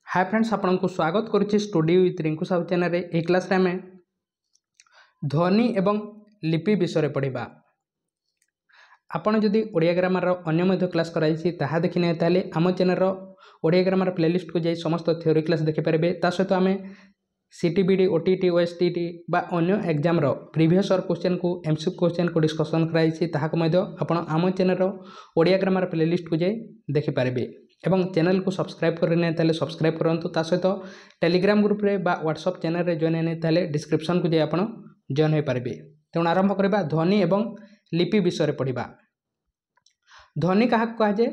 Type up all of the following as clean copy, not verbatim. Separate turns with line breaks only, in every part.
हाय friends आपको स्वागत करुच्ची studio with Rinku Sahu channel रे। एक क्लास आम ध्वनि एवं लिपि विषय पढ़ा। आपड़ जदि ओडिया ग्रामर अन्य क्लास कराई ताहा देखी ना ताले आम चैनल ओडिया ग्रामर प्लेलिस्ट को जाई समस्त थ्योरी क्लास देखिपारे। ता सहित आम सीटीबीडी ओटीटी ओएसटीटी बा अन्य एग्जाम प्रीवियस क्वेश्चन को एमसीक्यू क्वेश्चन को डिस्कसन कराई ताहाको आपण आम चैनल ओडिया ग्रामर प्लेलिस्ट को जाई देखिपारे। एवं चैनल को सब्सक्राइब करने ताले सब्सक्राइब करंतु। ता सहित टेलीग्राम ग्रुप रे बा व्हाट्सएप चैनल रे जॉइन होने ताले डिस्क्रिप्शन को जाई आपण जॉइन हो पारे। तेणु आरंभ करबा ध्वनि एवं लिपि विषय पढ़ा। ध्वनि क्या कहुए?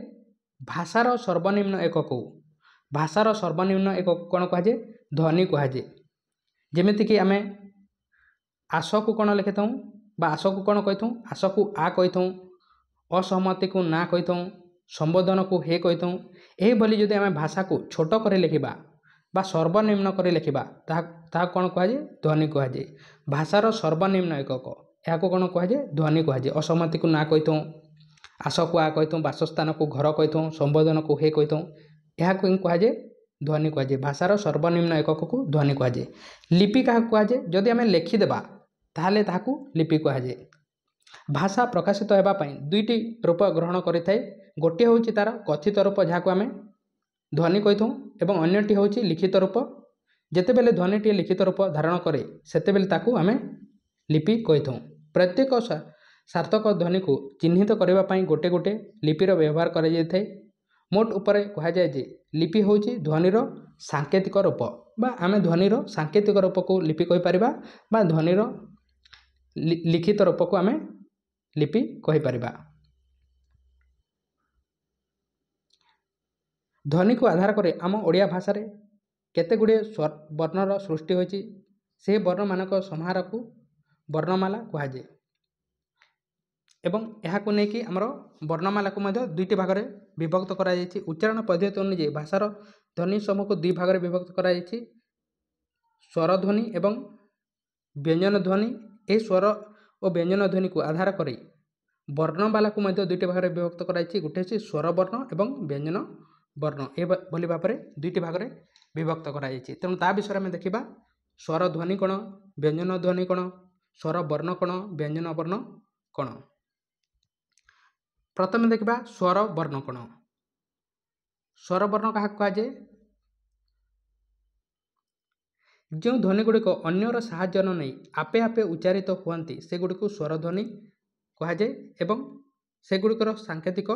भाषार सर्वनिम्न एकक। भाषार सर्वनिम्न एकक कौन कहुए? ध्वनि कहुए। जमीक आम आस को कौन लिखिथूँ बा आस को कौन कही? आस को आ कही, असहमति को ना कही, संबोधन को हे कही। यही भली जदि आम भाषा को छोट कर लिखा बा सर्वनिम्न कर लिखा ताहा कौन कहुए? ध्वनि कहुए। भाषार सर्वनिम्न एकक या कौन कहुए? ध्वनि कहुए। असहमति को ना कही, आस को आ कही, बासस्थान को घर कही, संबोधन को हे कही, यह कहुए ध्वनि कहुए। भाषार सर्वनिम्न एकक को ध्वनि कहुए। लिपि क्या कहुए? जदि आम लिखिदेबा ताहले ताहाकू लिपि कहुए। भाषा प्रकाशित होगापी दुईटी रूप ग्रहण करें। गोटे हूँ तार कथित रूप जहाँ आम ध्वनि कही एवं अन्यटी हूँ लिखित रूप। जितेबले ध्वनिटी लिखित रूप धारण करे सेतेबेले ताकू आम लिपि कही। प्रत्येक सार्थक ध्वनि को चिन्हित करने गोटे गोटे लिपिर व्यवहार कर मोट उपर कहुए जे लिपि हूँ ध्वनिर सांकेतिक रूप बा आम ध्वनिर सांकेतिक रूप को लिपि कहीपर बा ध्वनिर लिखित रूप को आम लिपि कहीपर। ध्वनि को आधार कर आम ओडिया भाषा रे केते गुड़े वर्णर सृष्टि होती। से वर्ण मानक समाहार को वर्णमाला कहुए। एवं यहाँ को लेकिन आमर वर्णमाला को दुईटी भाग में विभक्त कराई। उच्चारण पद्धति अनुଯାयी भाषार ध्वनि समूह को दुई भाग में विभक्त कराई। स्वर ध्वनि एवं व्यंजन ध्वनि। यह स्वर और व्यंजन ध्वनि को आधार कर वर्णमाला को दुईटी भाग में विभक्त कराई। गोटे हूँ स्वर वर्ण एवं व्यंजन वर्ण। ये भली भाव में दुईटी भाग में विभक्त कराई। तेणु ता विषय में देखा स्वर ध्वनि कौन, व्यंजन ध्वनि कौन, स्वर वर्ण कौन, व्यंजन वर्ण कौन। प्रथम देखा स्वर वर्ण कौन। स्वर वर्ण क्या कहुए? जो ध्वनि गुड़िक अन्यर साहाय्य न नहीं आपे आपे उच्चारित होती से गुड़ी को स्वर ध्वनि कहुए एवं से गुड़िकर सांकेतिक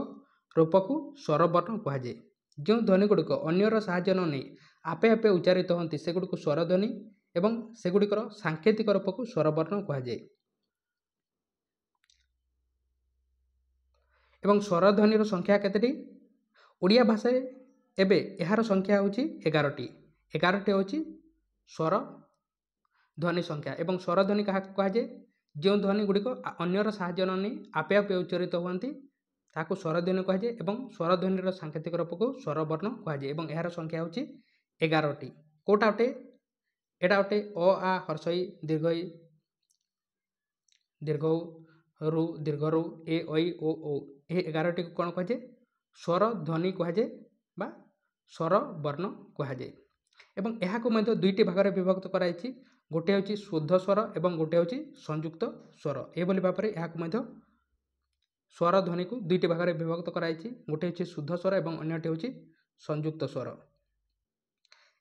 रूप को स्वर वर्ण कहुए। जो ध्वनि गुड़िक अन्यर साहाय्य न नहीं आपे आपे उच्चारित होती से गुड़ी को स्वर ध्वनि एवं से गुड़िकर सांकेतिक रूप को स्वर वर्ण कहुए। एवं स्वर ध्वनिर संख्या केतेटी? ओडिया भाषा एबे यार संख्या हूँ 11टी। 11टी हूँ स्वर ध्वनि संख्या। एवं स्वर ध्वनि क्या कहुए? जो ध्वनि गुड़िक अन्यर साहाय्य न नहीं आपे आपे उच्चारित होती ताकू स्वर ध्वनि कहुए एवं स्वर ध्वनिर सांकेतिक रूप को स्वर वर्ण कहुए। एवं यार संख्या हूँ 11टी। कौटा अटे? एटा अटे अ आ हर्षई दीर्घई दीर्घ रु दीर्घ रु ए ऐ ओ ओ। ये 11टी को कौन कहुए? स्वर ध्वनि कहुए बा स्वर वर्ण कहुए। एवं यहाँ को दुईटी भाग में विभक्त कराई। गोटे हूँ शुद्ध स्वर एवं गोटे हूँ संयुक्त स्वर। ये भाव में यहाँ स्वर ध्वनि को दुईटी भाग में विभक्त कराई। गोटे हूँ शुद्ध स्वर एवं अन्यटी हूँ संयुक्त स्वर।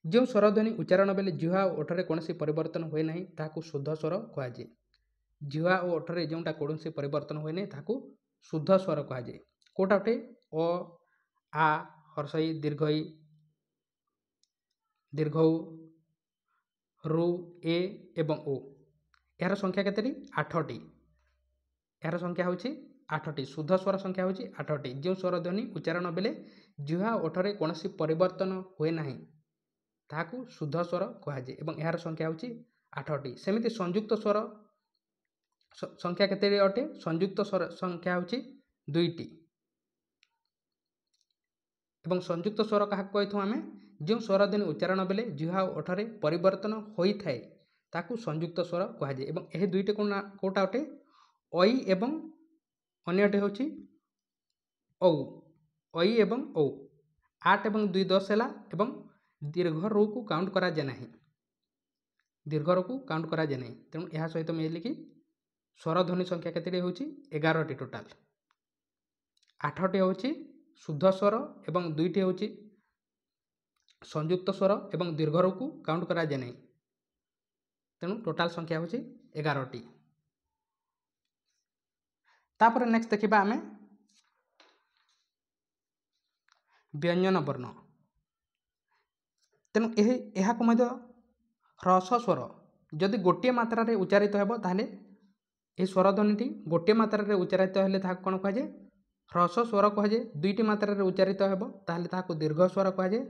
जो स्वर ध्वनि उच्चारण बेले जिह्वा और ओठरे कौन परिवर्तन हुए ना ताकू शुद्ध स्वर कहुए। जिह्वा और ओठरे जोटा कौन परिवर्तन हुए ना ताकू शुद्ध स्वर कहुए। कौटा अटे? अ आ हर्षई दीर्घई दीर्घ रु ए एवं ओ। यार संख्या केतेटी? 8टी। यार संख्या हूँ 8टी। शुद्ध स्वर संख्या हूँ 8टी। जो स्वर ध्वनि उच्चारण बेले जिह्वा ओठरे कौन परिवर्तन हुए ना ताकू शुद्ध स्वर कहुए। एवं यार संख्या हूँ 8टी। सेमिति संयुक्त स्वर संख्या केते अटे? संयुक्त स्वर संख्या हूँ 2टी। एवं संयुक्त स्वर क्या कही आम? जो स्वर ध्वनि उच्चारण बेले जिह्वा ओठरे परिवर्तन होता है ताकू संयुक्त स्वर कहुए। एवं यह दुईटी कौटा अटे? ऐ एवं अन्यटी हूँ औ। ऐ एवं औ। 8 एवं 2 10 है एवं दीर्घ रू को काउंट करा जाए नहीं, दीर्घ रू को काउंट करा जाए नहीं। तेणु यह सहित मिली कि स्वर ध्वनि संख्या केते होची 11टी टोटाल। 8टी होची शुद्ध स्वर एवं 2टी होची संयुक्त स्वर एवं दीर्घ रू को काउंट करा जाए नहीं। तेणु टोटाल संख्या होची 11टी। तापर नेक्स्ट देखिबा आमे व्यंजन वर्ण। तेणु यह ह्रस्व स्वर जदि गोटे मात्रा रे उच्चारित हेबो ताहले ए स्वर ध्वनिटी गोटे मात्रा रे उच्चारित हेले ताहा कोन कह जे ह्रस्व स्वर कह जे। 2टी मात्रा रे उच्चारित हेबो ताहले ताहाको दीर्घ स्वर कह जे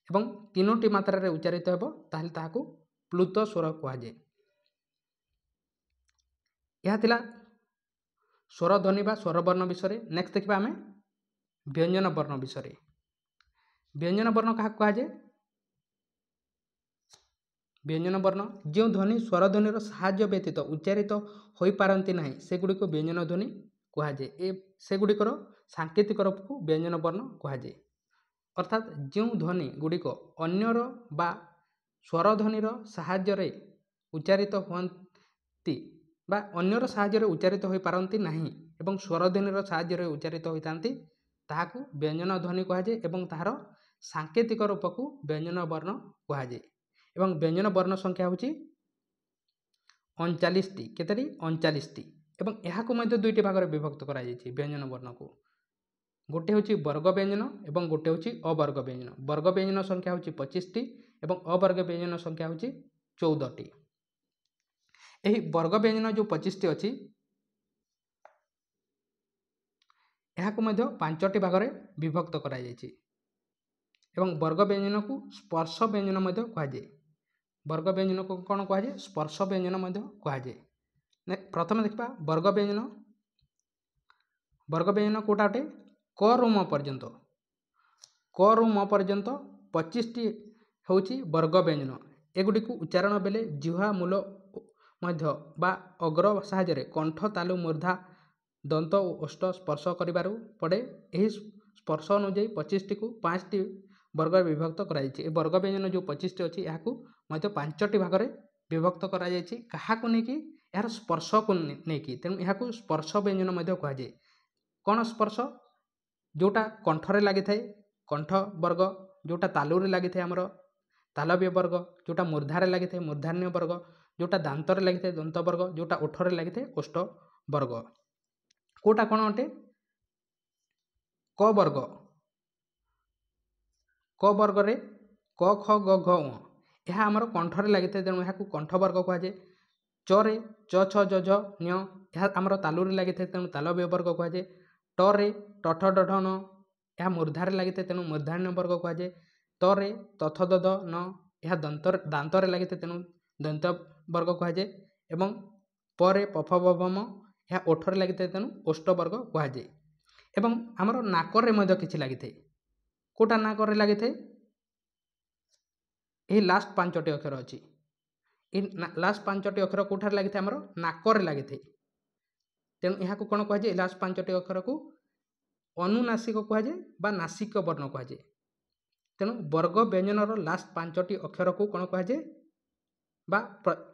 एवं 3टी मात्रा रे उच्चारित हेबो ताहले ताहाको प्लुत स्वर कह जे। यह थिला स्वर ध्वनि बा स्वर वर्ण विषय। नेक्स्ट देखिबा आमे व्यंजन वर्ण विषय। व्यंजन वर्ण क्या कहुए? व्यंजन वर्ण जो ध्वनि स्वर ध्वनि साहाय्य व्यतीत उच्चारित हो पारती ना सेगुड़ी को व्यंजन ध्वनि कहुए। सेगुड़िकर सांकेतिक रूप को व्यंजन वर्ण कहुए। अर्थात जो ध्वनि गुड़िक अन्यर बा स्वर ध्वनिर साहाय्य उच्चारित होती बा अन्यर साहाय्य उच्चारित हो पारती नहीं एवं स्वर ध्वनिर साहाय्य उच्चारित होता ताहाकू व्यंजन ध्वनि कहुए एवं ताहार सांकेतिक रूप को व्यंजन वर्ण कहुए। एवं व्यंजन वर्ण संख्या होची 39टी। केतेटी? 39टी। एवं यहाकू मध्य 2टी भाग में विभक्त करा जायछि व्यंजन वर्ण को। गोटे होची वर्ग व्यंजन एवं गोटे होची अवर्ग व्यंजन। वर्ग व्यंजन संख्या होची 25टी एवं अवर्ग व्यंजन संख्या होची 14टी। एही वर्ग व्यंजन जो 25टी अछि यहाकू मध्य 5टी भाग में विभक्त करा जायछि। एवं वर्ग व्यंजन को स्पर्श व्यंजन मध्य कहुए। वर्ग व्यंजन को कौन कहुए? स्पर्श व्यंजन मध्य कहुए। प्रथम देखा वर्ग व्यंजन। वर्ग व्यंजन कोटा अटे? क रु म पर्यंत। क रु म पर्यंत 25टी होची वर्ग व्यंजन। एगुड़ी को उच्चारण बेले जिह्वा मूल मध्य बा अग्र साहाय्य कंठ तालु मूर्धा दंत और ओष्ठ स्पर्श करिबारु पड़े। यही स्पर्श अनुଯାयी 25टी को 5टी वर्ग विभक्त कराଯାଇଛି। ए वर्ग व्यंजन जो 25टी अच्छी यहाँ 5टी भाग में विभक्त कराଯାଇଛି। काहाकू नेकी? यार स्पर्श को नेकी। तेणु यहाँ स्पर्श व्यंजन मध्य कहुए। कौन स्पर्श? जोटा कंठरे लगी थाए कंठ वर्ग, जोटा तालुरे लगी थाए आमर तालव्य वर्ग, जोटा मूर्धारे लगी थाए मूर्धान्य वर्ग, जोटा दांतरे लगी थाए दंत वर्ग, जोटा ओठरे लगी थाए ओष्ठ वर्ग। कोटा कौन अटे? क वर्ग। क वर्ग रे क ख ग घ ङ यह आमर कंठरे लगी थाए तेणु यहाँ कंठ वर्ग कहुए। च रे च छ ज झ ञ यह आमर तालुरे लगी थाए तेणु तालव्य वर्ग कहुए। ट रे ट ठ ड ढ न यह मूर्धारे लगी थाए तेणु मूर्धान्य वर्ग कहुए। त रे त थ द ध न यह दांतरे लगी थाए तेणु दंत वर्ग कहुए। एवं प रे प फ ब भ म यह ओठरे लगी थाए तेणु ओष्ठ वर्ग कहुए। एवं आमर नाकरे मध्य किछि लगी थाए। कोटा नाकरे लगी थाए? यही लास्ट 5टी अक्षर अच्छी। लास्ट 5टी अक्षर कोठार लगी थाए? आमर नाकरे लगी थाए। तेणु यहाँ को कौन कहुए? लास्ट 5टी अक्षर को अनुनासिक कहुए बा नासिक वर्ण कहुए। तेणु वर्ग व्यंजनर लास्ट 5टी अक्षर को कौन कहुए? बा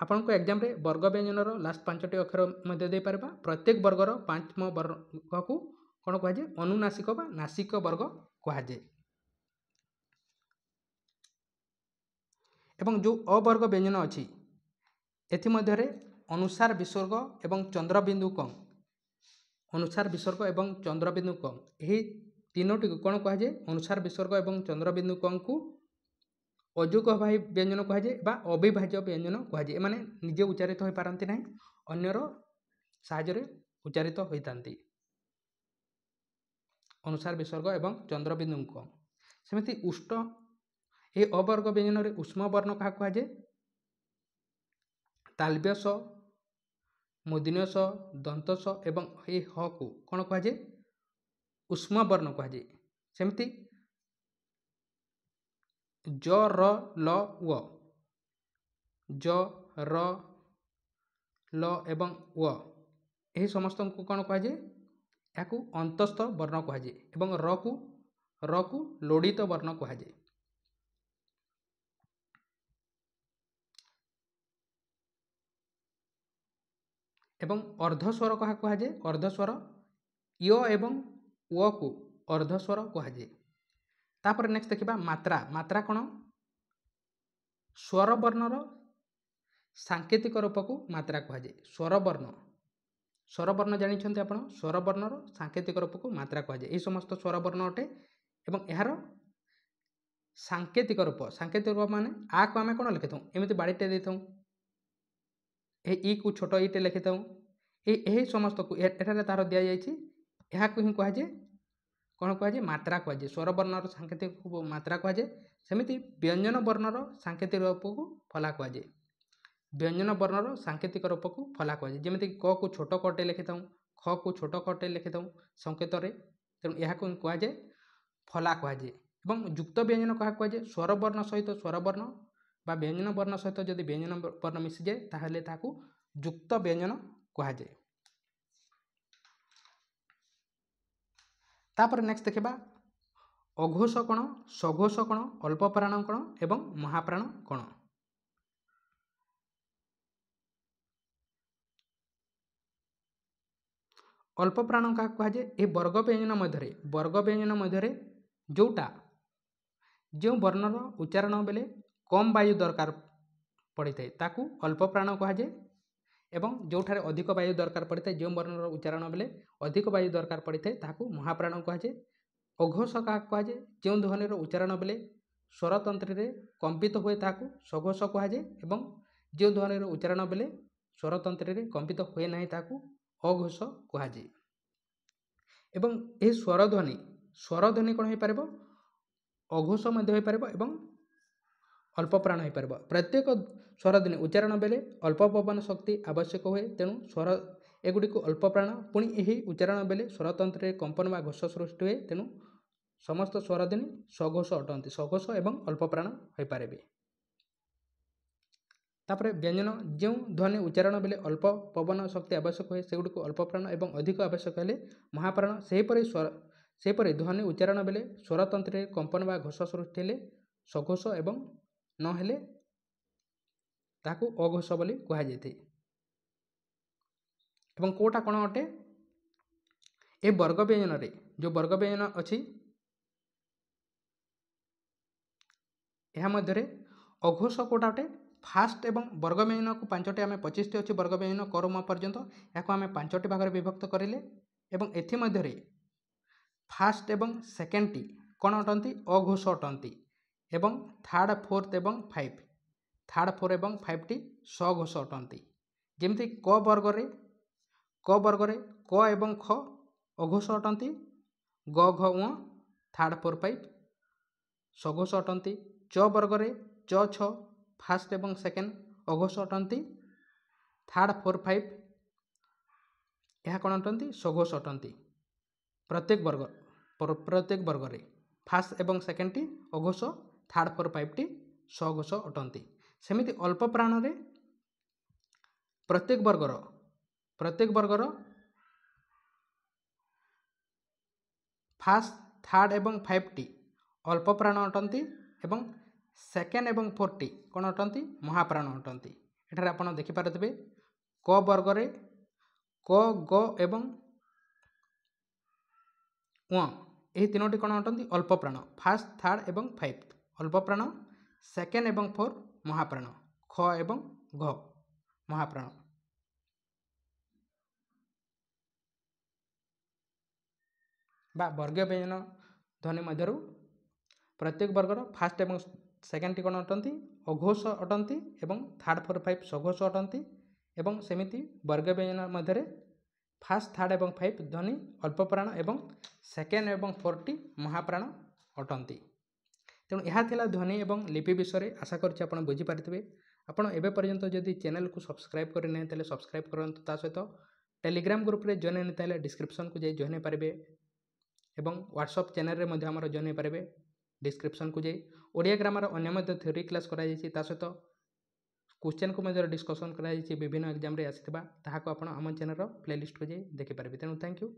आपण को एग्जाम रे वर्ग व्यंजनर लास्ट 5टी अक्षर मध्य दे पारबा। प्रत्येक वर्गर 5म वर्ग को कौन कहुए? अनुनासिक बा नासिक वर्ग कहुए। एवं जो अवर्ग व्यंजन अच्छी एमध्य अनुसार विसर्ग एवं चंद्रबिंदु कम। अनुसार विसर्ग एवं चंद्रबिंदु कम यही तीनोटी को कौन कहुए? अनुसार विसर्ग एवं चंद्रबिंदु कम को अजुगभाई व्यंजन कहुए बा अविभाज्य व्यंजन कहुए। एमाने निजे उच्चारित हो पारती ना अन्यर साहाय्य उच्चारित होता। अनुसार विसर्ग एवं चंद्रबिंदु कम सेमती उष्ट ये अवर्ग व्यंजन रे उष्म वर्ण क्या कहुए? तालव्य स, मूर्धन्य स, दंत स एवं ये ह को कौन कहुए? उष्म वर्ण कहुए। सेमती ज र ल व, ज र ल एवं व यही समस्त को कौन कहुए? या अंतस्थ वर्ण कहुए। एवं र को लोड़ित वर्ण कहुए। एवं अर्धस्वर क्या कहुए अर्धस्वर य एवं व को अर्धस्वर कहुए। तापर नेक्स्ट देखा मात्रा मात्रा कौन स्वर वर्णर सांकेतिक रूप को मात्रा कहुए। स्वरवर्ण जानते आप स्वरवर्णर सांकेतिक रूप को मात्रा कहुए। यही समस्त स्वरवर्ण अटे एवं यार सांकेतिक रूप माने आ को आम कौन लिखि था एमती बाड़ीटे दे था ई को छोट ईटे लिखि था यही समस्त को एठारे तार दि जाइए यह हिं कहुए कौन कहुए मात्रा कहुए। स्वरवर्णर सांकेतिक मात्रा कहुए। सेमिति व्यंजन वर्णर सांकेतिक रूप को फला कहुए। व्यंजन वर्णर सांकेतिक रूप को फला कहुए। जमीक क को छोट कटे लिखि था ख को छोट कटे लिखि था संकेत तेणु यह कहुए फला कहुए। एवं युक्त व्यंजन क्या कहुए स्वरवर्ण सहित स्वरवर्ण बा व्यंजन वर्ण सहित जदि व्यंजन वर्ण मिसी जाए ताहले ताकू युक्त व्यंजन कहुए। तापर नेक्स्ट देखा अघोष कण सघोष कण अल्पप्राण कण एवं महाप्राण कण। अल्पप्राण क्या कहुए ये वर्ग व्यंजन मध्य जोटा जो वर्णर उच्चारण बेले कम वायु दरकार पड़ी था ताकू अल्पप्राण कहुए। एवं जोठारे अधिक वायु दरकार पड़ी था जो वर्णर उच्चारण बेले अधिक वायु दरकार पड़ी था ताकू महाप्राण कहुए। अघोष क्या कहुए जो ध्वनिर उच्चारण बेले स्वरतंत्र में कंपित हुए ताकू सघोष कहुए। एवं जो ध्वनिर उच्चारण बेले स्वरतंत्र में कंपित हुए ना ताकू अघोष कहुए। एवं यह स्वरध्वनि कौन हो पार अघोष हो पार एवं अल्पप्राण हो पार। प्रत्येक स्वरध्वनि उच्चारण बेले अल्प पवन शक्ति आवश्यक हुए तेणु स्वर एगुड़ी अल्पप्राण पुणी यही उच्चारण बेले स्वरतंत्र में कंपन व घोष सृष्टि हुए तेणु समस्त स्वरध्वनि सघोष अटंती सघोष एवं अल्पप्राण हो पारे। तापर व्यंजन जो ध्वनि उच्चारण बेले अल्प पवन शक्ति आवश्यक हुए सेगुड़ी अल्पप्राण एवं अधिक आवश्यक हेले महाप्राण। सेहीपरि ध्वनि उच्चारण बेले स्वरतंत्र में कंपन व घोष सृष्टि हेले सघोष एवं न हेले ताकू अघोष बोली कहुए। एवं कोटा कौन अटे ए वर्ग व्यंजन रे जो वर्ग व्यंजन अच्छी यह मध्य अघोष कोटा अटे फास्ट एवं वर्ग व्यंजन को 5टी आम 25टी अच्छी वर्ग व्यंजन करम पर्यंत या आम 5टी भाग में विभक्त करें एवं एथि फास्ट एवं सेकेंड टी कौन अटंती अघोष अटंती एवं थर्ड फोर्थ एवं थर्ड फोर एवं 5टी सघोष अटंती। जमती क वर्ग क एवं ख अघोष अटंती ग घ उ थर्ड फोर 5 सघोष अटंती। च वर्ग च छ फास्ट एवं सेकेंड अघोष अटंती थर्ड फोर 5 यह कौन अटंती सघोष अटंती। प्रत्येक वर्ग रे फास्ट एवं सेकेंड टी अघोष थर्ड फोर 5टी सघोष अटंती। सेमिति अल्प प्राण रे प्रत्येक वर्गर फास्ट थर्ड एवं 5टी अल्प प्राण अटंती एवं सेकेंड एवं 4टी कौन अटंती महाप्राण अटंती। एठारे आपण देखिपारे क वर्ग रे क ग एवं उ यही तीनोटी कौन अटंती अल्प प्राण फास्ट थर्ड एवं 5 अल्प प्राण सेकेंड एवं 4 महाप्राण ख एवं घ महाप्राण। बा वर्ग व्यंजन ध्वनि मध्य प्रत्येक वर्गर फास्ट एवं सेकेंड टी कौन अटंती अघोष अटंती एवं थर्ड फोर 5 सघोष अटंती एवं सेमिति वर्ग व्यंजन मध्य फास्ट थर्ड एवं 5 ध्वनि अल्पप्राण एवं सेकेंड एवं 4टी महाप्राण अटंती। तेणु यह थिला ध्वनि एवं लिपि विषय आशा करछि आपण बुझी पारिथिबे। आपण एबे पर्यंत जदि चैनल को सब्सक्राइब करि नै तले सब्सक्राइब करंतु ता सहित टेलीग्राम ग्रुप रे जॉइन नै तले डिस्क्रिप्शन को जाई जॉइन पारिबे एवं व्हाट्सएप चैनल रे मध्ये हमर जॉइन पारिबे डिस्क्रिप्शन को जाई। ओडिया ग्रामर अन्य मध्ये थ्योरी क्लास करा जायछि ता सहित क्वेश्चन को मध्ये डिस्कशन करा जायछि विभिन्न एग्जाम रे आसीथिबा ताहाको आपण हम चैनल रो प्लेलिस्ट को जाई देखि पारिबे। तेणु थैंक यू।